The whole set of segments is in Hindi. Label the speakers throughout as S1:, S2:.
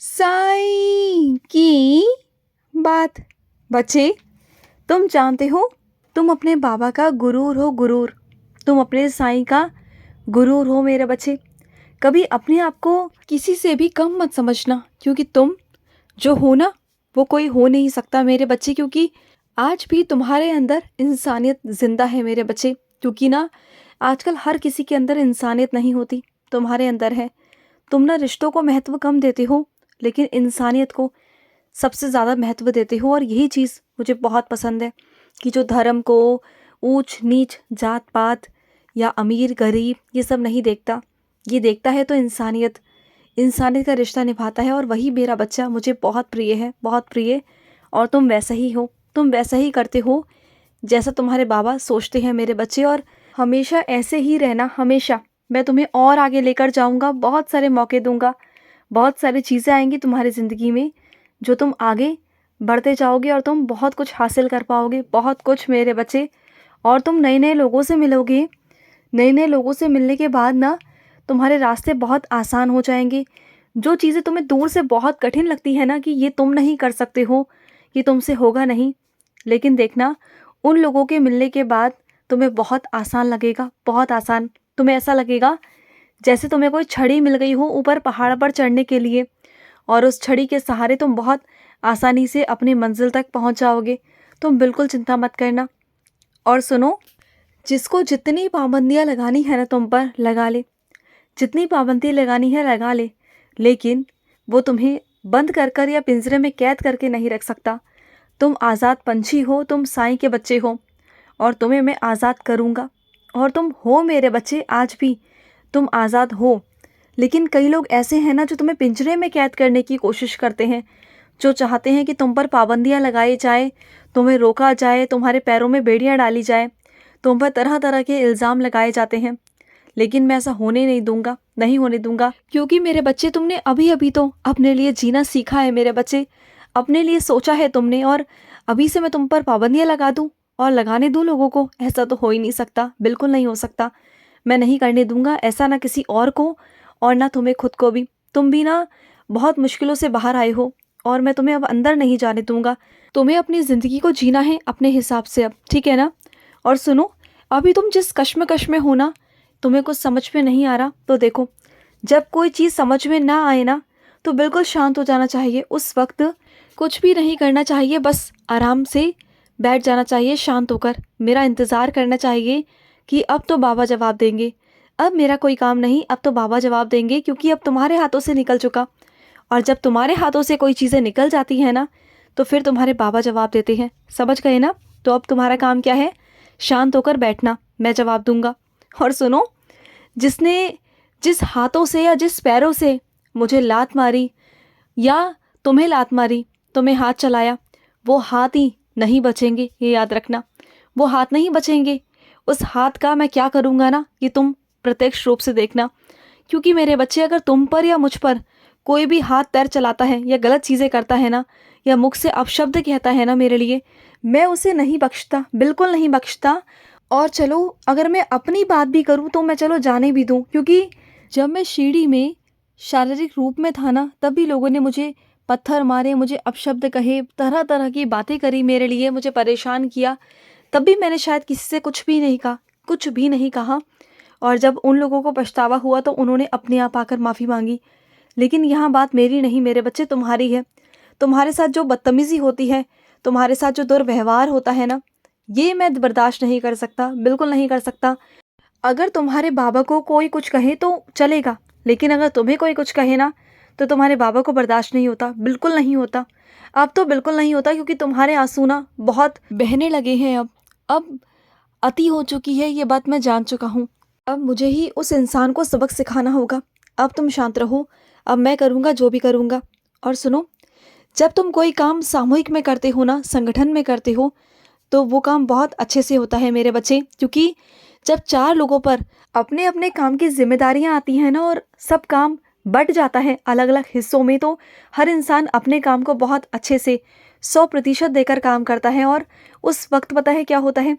S1: साईं की बात। बच्चे, तुम जानते हो, तुम अपने बाबा का गुरूर हो, गुरूर। तुम अपने साईं का गुरूर हो मेरे बच्चे। कभी अपने आप को किसी से भी कम मत समझना, क्योंकि तुम जो हो ना, वो कोई हो नहीं सकता मेरे बच्चे। क्योंकि आज भी तुम्हारे अंदर इंसानियत जिंदा है मेरे बच्चे। क्योंकि ना, आजकल हर किसी के अंदर इंसानियत नहीं होती, तुम्हारे अंदर है। तुम ना रिश्तों को महत्व कम देते हो, लेकिन इंसानियत को सबसे ज़्यादा महत्व देते हो। और यही चीज़ मुझे बहुत पसंद है कि जो धर्म को, ऊंच नीच, जात पात या अमीर गरीब ये सब नहीं देखता, ये देखता है तो इंसानियत, इंसानियत का रिश्ता निभाता है। और वही मेरा बच्चा मुझे बहुत प्रिय है, बहुत प्रिय। और तुम वैसा ही हो, तुम वैसा ही करते हो जैसा तुम्हारे बाबा सोचते हैं मेरे बच्चे। और हमेशा ऐसे ही रहना, हमेशा। मैं तुम्हें और आगे लेकर जाऊंगा, बहुत सारे मौके दूंगा, बहुत सारी चीज़ें आएंगी तुम्हारी ज़िंदगी में जो तुम आगे बढ़ते जाओगे और तुम बहुत कुछ हासिल कर पाओगे, बहुत कुछ मेरे बच्चे। और तुम नए नए लोगों से मिलोगे। नए नए लोगों से मिलने के बाद ना, तुम्हारे रास्ते बहुत आसान हो जाएंगे। जो चीज़ें तुम्हें दूर से बहुत कठिन लगती है ना, कि ये तुम नहीं कर सकते हो, ये तुमसे होगा नहीं, लेकिन देखना, उन लोगों के मिलने के बाद तुम्हें बहुत आसान लगेगा, बहुत आसान। तुम्हें ऐसा लगेगा जैसे तुम्हें कोई छड़ी मिल गई हो ऊपर पहाड़ पर चढ़ने के लिए, और उस छड़ी के सहारे तुम बहुत आसानी से अपनी मंजिल तक पहुंच जाओगे। तुम बिल्कुल चिंता मत करना। और सुनो, जिसको जितनी पाबंदियां लगानी है ना तुम पर, लगा ले। जितनी पाबंदी लगानी है लगा ले, लेकिन वो तुम्हें बंद कर कर या पिंजरे में कैद करके नहीं रख सकता। तुम आज़ाद पंछी हो, तुम साईं के बच्चे हो, और तुम्हें मैं आज़ाद करूँगा। और तुम हो मेरे बच्चे, आज भी तुम आज़ाद हो। लेकिन कई लोग ऐसे हैं ना, जो तुम्हें पिंजरे में कैद करने की कोशिश करते हैं, जो चाहते हैं कि तुम पर पाबंदियां लगाई जाए, तुम्हें रोका जाए, तुम्हारे पैरों में बेड़ियां डाली जाए, तुम पर तरह तरह के इल्ज़ाम लगाए जाते हैं। लेकिन मैं ऐसा होने नहीं दूंगा, नहीं होने दूंगा। क्योंकि मेरे बच्चे, तुमने अभी अभी तो अपने लिए जीना सीखा है मेरे बच्चे, अपने लिए सोचा है तुमने। और अभी से मैं तुम पर पाबंदियां लगा दूं और लगाने दूं लोगों को, ऐसा तो हो ही नहीं सकता, बिल्कुल नहीं हो सकता। मैं नहीं करने दूंगा ऐसा, ना किसी और को और ना तुम्हें खुद को भी। तुम भी ना बहुत मुश्किलों से बाहर आए हो, और मैं तुम्हें अब अंदर नहीं जाने दूंगा। तुम्हें अपनी ज़िंदगी को जीना है अपने हिसाब से अब, ठीक है ना? और सुनो, अभी तुम जिस कश्मकश में हो ना, तुम्हें कुछ समझ में नहीं आ रहा, तो देखो, जब कोई चीज़ समझ में ना आए ना, तो बिल्कुल शांत हो जाना चाहिए। उस वक्त कुछ भी नहीं करना चाहिए, बस आराम से बैठ जाना चाहिए शांत होकर। मेरा इंतज़ार करना चाहिए कि अब तो बाबा जवाब देंगे, अब मेरा कोई काम नहीं, अब तो बाबा जवाब देंगे। क्योंकि अब तुम्हारे हाथों से निकल चुका, और जब तुम्हारे हाथों से कोई चीज़ें निकल जाती हैं ना, तो फिर तुम्हारे बाबा जवाब देते हैं। समझ गए ना? तो अब तुम्हारा काम क्या है? शांत होकर बैठना, मैं जवाब दूंगा। और सुनो, जिसने जिस हाथों से या जिस पैरों से मुझे लात मारी, या तुम्हें लात मारी, तुम्हें हाथ चलाया, वो हाथ ही नहीं बचेंगे, ये याद रखना। वो हाथ नहीं बचेंगे। उस हाथ का मैं क्या करूँगा ना, कि तुम प्रत्यक्ष रूप से देखना। क्योंकि मेरे बच्चे, अगर तुम पर या मुझ पर कोई भी हाथ पैर चलाता है या गलत चीज़ें करता है ना, या मुख से अपशब्द कहता है ना मेरे लिए, मैं उसे नहीं बख्शता, बिल्कुल नहीं बख्शता। और चलो, अगर मैं अपनी बात भी करूँ तो मैं चलो जाने भी दूँ। क्योंकि जब मैं शीढ़ी में शारीरिक रूप में था ना, तब भी लोगों ने मुझे पत्थर मारे, मुझे अपशब्द कहे, तरह तरह की बातें करी मेरे लिए, मुझे परेशान किया। तब भी मैंने शायद किसी से कुछ भी नहीं कहा, कुछ भी नहीं कहा। और जब उन लोगों को पछतावा हुआ तो उन्होंने अपने आप आकर माफ़ी मांगी। लेकिन यहाँ बात मेरी नहीं मेरे बच्चे, तुम्हारी है। तुम्हारे साथ जो बदतमीज़ी होती है, तुम्हारे साथ जो दुर्व्यवहार होता है ना, ये मैं बर्दाश्त नहीं कर सकता, बिल्कुल नहीं कर सकता। अगर तुम्हारे बाबा को कोई कुछ कहे तो चलेगा, लेकिन अगर तुम्हें कोई कुछ कहे ना, तो तुम्हारे बाबा को बर्दाश्त नहीं होता, बिल्कुल नहीं होता। अब तो बिल्कुल नहीं होता, क्योंकि तुम्हारे आंसू ना बहुत बहने लगे हैं अब अति हो चुकी है, ये बात मैं जान चुका हूँ। अब मुझे ही उस इंसान को सबक सिखाना होगा। अब तुम शांत रहो, अब मैं करूँगा जो भी करूँगा। और सुनो, जब तुम कोई काम सामूहिक में करते हो ना, संगठन में करते हो, तो वो काम बहुत अच्छे से होता है मेरे बच्चे। क्योंकि जब चार लोगों पर अपने अपने काम की जिम्मेदारियां आती हैं ना, और सब काम बट जाता है अलग अलग हिस्सों में, तो हर इंसान अपने काम को बहुत अच्छे से 100% देकर काम करता है। और उस वक्त पता है क्या होता है?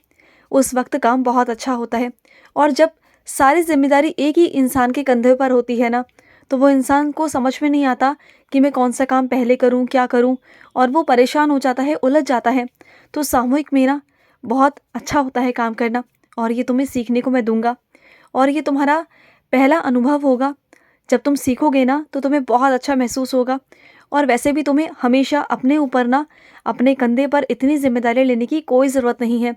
S1: उस वक्त काम बहुत अच्छा होता है। और जब सारी जिम्मेदारी एक ही इंसान के कंधे पर होती है ना, तो वो इंसान को समझ में नहीं आता कि मैं कौन सा काम पहले करूं, क्या करूं, और वो परेशान हो जाता है, उलझ जाता है। तो सामूहिक में ना बहुत अच्छा होता है काम करना, और ये तुम्हें सीखने को मैं दूंगा, और ये तुम्हारा पहला अनुभव होगा। जब तुम सीखोगे ना तो तुम्हें बहुत अच्छा महसूस होगा। और वैसे भी तुम्हें हमेशा अपने ऊपर ना, अपने कंधे पर इतनी जिम्मेदारी लेने की कोई ज़रूरत नहीं है।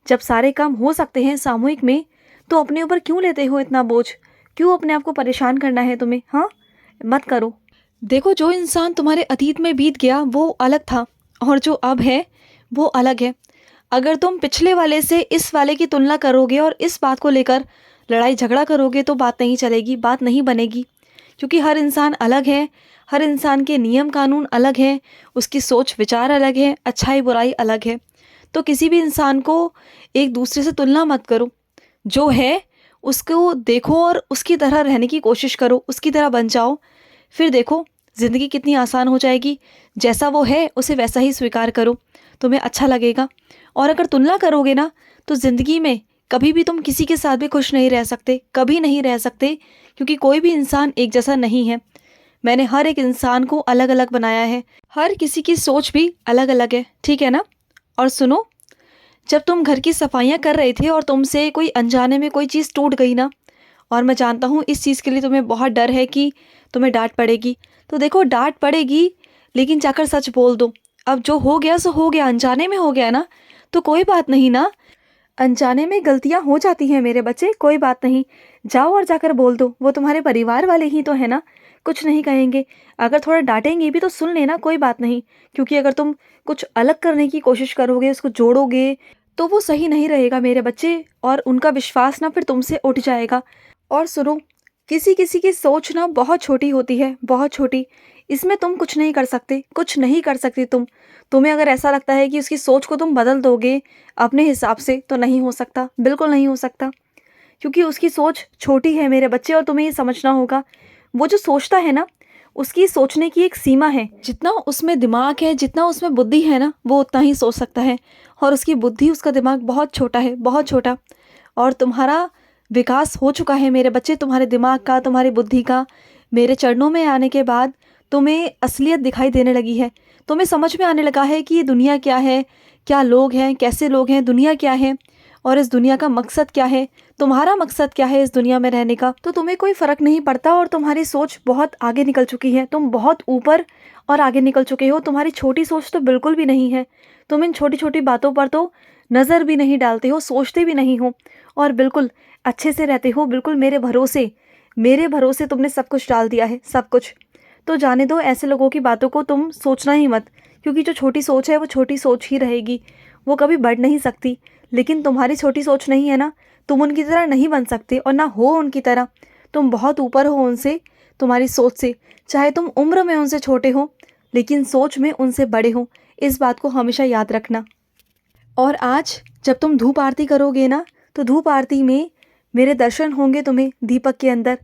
S1: जब सारे काम हो सकते हैं सामूहिक में, तो अपने ऊपर क्यों लेते हो इतना बोझ? क्यों अपने आप को परेशान करना है तुम्हें? हाँ, मत करो। देखो, जो इंसान तुम्हारे अतीत में बीत गया वो अलग था, और जो अब है वो अलग है। अगर तुम पिछले वाले से इस वाले की तुलना करोगे और इस बात को लेकर लड़ाई झगड़ा करोगे तो बात नहीं चलेगी, बात नहीं बनेगी। क्योंकि हर इंसान अलग है, हर इंसान के नियम कानून अलग हैं, उसकी सोच विचार अलग है, अच्छाई बुराई अलग है। तो किसी भी इंसान को एक दूसरे से तुलना मत करो। जो है उसको देखो और उसकी तरह रहने की कोशिश करो, उसकी तरह बन जाओ। फिर देखो ज़िंदगी कितनी आसान हो जाएगी। जैसा वो है उसे वैसा ही स्वीकार करो, तुम्हें अच्छा लगेगा। और अगर तुलना करोगे ना तो ज़िंदगी में कभी भी तुम किसी के साथ भी खुश नहीं रह सकते, कभी नहीं रह सकते, क्योंकि कोई भी इंसान एक जैसा नहीं है। मैंने हर एक इंसान को अलग अलग बनाया है, हर किसी की सोच भी अलग अलग है, ठीक है ना। और सुनो, जब तुम घर की सफाइयाँ कर रहे थे और तुमसे कोई अनजाने में कोई चीज़ टूट गई ना, और मैं जानता हूँ इस चीज़ के लिए तुम्हें बहुत डर है कि तुम्हें डांट पड़ेगी, तो देखो डांट पड़ेगी, लेकिन जाकर सच बोल दो। अब जो हो गया सो हो गया, अनजाने में हो गया ना, तो कोई बात नहीं ना। अनजाने में गलतियां हो जाती हैं मेरे बच्चे, कोई बात नहीं। जाओ और जाकर बोल दो, वो तुम्हारे परिवार वाले ही तो है ना, कुछ नहीं कहेंगे। अगर थोड़ा डांटेंगे भी तो सुन लेना, कोई बात नहीं। क्योंकि अगर तुम कुछ अलग करने की कोशिश करोगे, उसको जोड़ोगे, तो वो सही नहीं रहेगा मेरे बच्चे, और उनका विश्वास ना फिर तुमसे उठ जाएगा। और सुनो, किसी किसी की सोच ना बहुत छोटी होती है, बहुत छोटी। इसमें तुम कुछ नहीं कर सकते, कुछ नहीं कर सकती तुम। तुम्हें अगर ऐसा लगता है कि उसकी सोच को तुम बदल दोगे अपने हिसाब से, तो नहीं हो सकता, बिल्कुल नहीं हो सकता। क्योंकि उसकी सोच छोटी है मेरे बच्चे, और तुम्हें ये समझना होगा। वो जो सोचता है ना, उसकी सोचने की एक सीमा है। जितना उसमें दिमाग है, जितना उसमें बुद्धि है ना, वो उतना ही सोच सकता है। और उसकी बुद्धि, उसका दिमाग बहुत छोटा है, बहुत छोटा। और तुम्हारा विकास हो चुका है मेरे बच्चे, तुम्हारे दिमाग का, तुम्हारी बुद्धि का। मेरे चरणों में आने के बाद तुम्हें असलियत दिखाई देने लगी है। तुम्हें समझ में आने लगा है कि ये दुनिया क्या है, क्या लोग हैं, कैसे लोग हैं, दुनिया क्या है, और इस दुनिया का मकसद क्या है, तुम्हारा मकसद क्या है इस दुनिया में रहने का। तो तुम्हें कोई फ़र्क नहीं पड़ता, और तुम्हारी सोच बहुत आगे निकल चुकी है। तुम बहुत ऊपर और आगे निकल चुके हो। तुम्हारी छोटी सोच तो बिल्कुल भी नहीं है। तुम इन छोटी छोटी बातों पर तो नज़र भी नहीं डालते हो, सोचते भी नहीं हो, और बिल्कुल अच्छे से रहते हो। बिल्कुल मेरे भरोसे तुमने सब कुछ डाल दिया है, सब कुछ। तो जाने दो, ऐसे लोगों की बातों को तुम सोचना ही मत। क्योंकि जो छोटी सोच है वो छोटी सोच ही रहेगी, वो कभी बढ़ नहीं सकती। लेकिन तुम्हारी छोटी सोच नहीं है ना, तुम उनकी तरह नहीं बन सकते, और ना हो उनकी तरह। तुम बहुत ऊपर हो उनसे, तुम्हारी सोच से। चाहे तुम उम्र में उनसे छोटे हो, लेकिन सोच में उनसे बड़े हो। इस बात को हमेशा याद रखना। और आज जब तुम धूप आरती करोगे ना, तो धूप आरती में मेरे दर्शन होंगे तुम्हें दीपक के अंदर।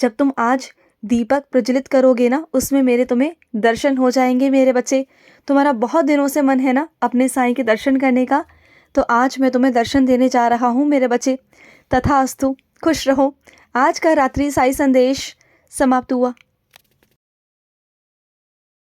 S1: जब तुम आज दीपक प्रज्वलित करोगे ना, उसमें मेरे तुम्हें दर्शन हो जाएंगे मेरे बच्चे। तुम्हारा बहुत दिनों से मन है ना अपने साईं के दर्शन करने का, तो आज मैं तुम्हें दर्शन देने जा रहा हूँ मेरे बच्चे। तथास्तु, खुश रहो। आज का रात्रि साई संदेश समाप्त हुआ।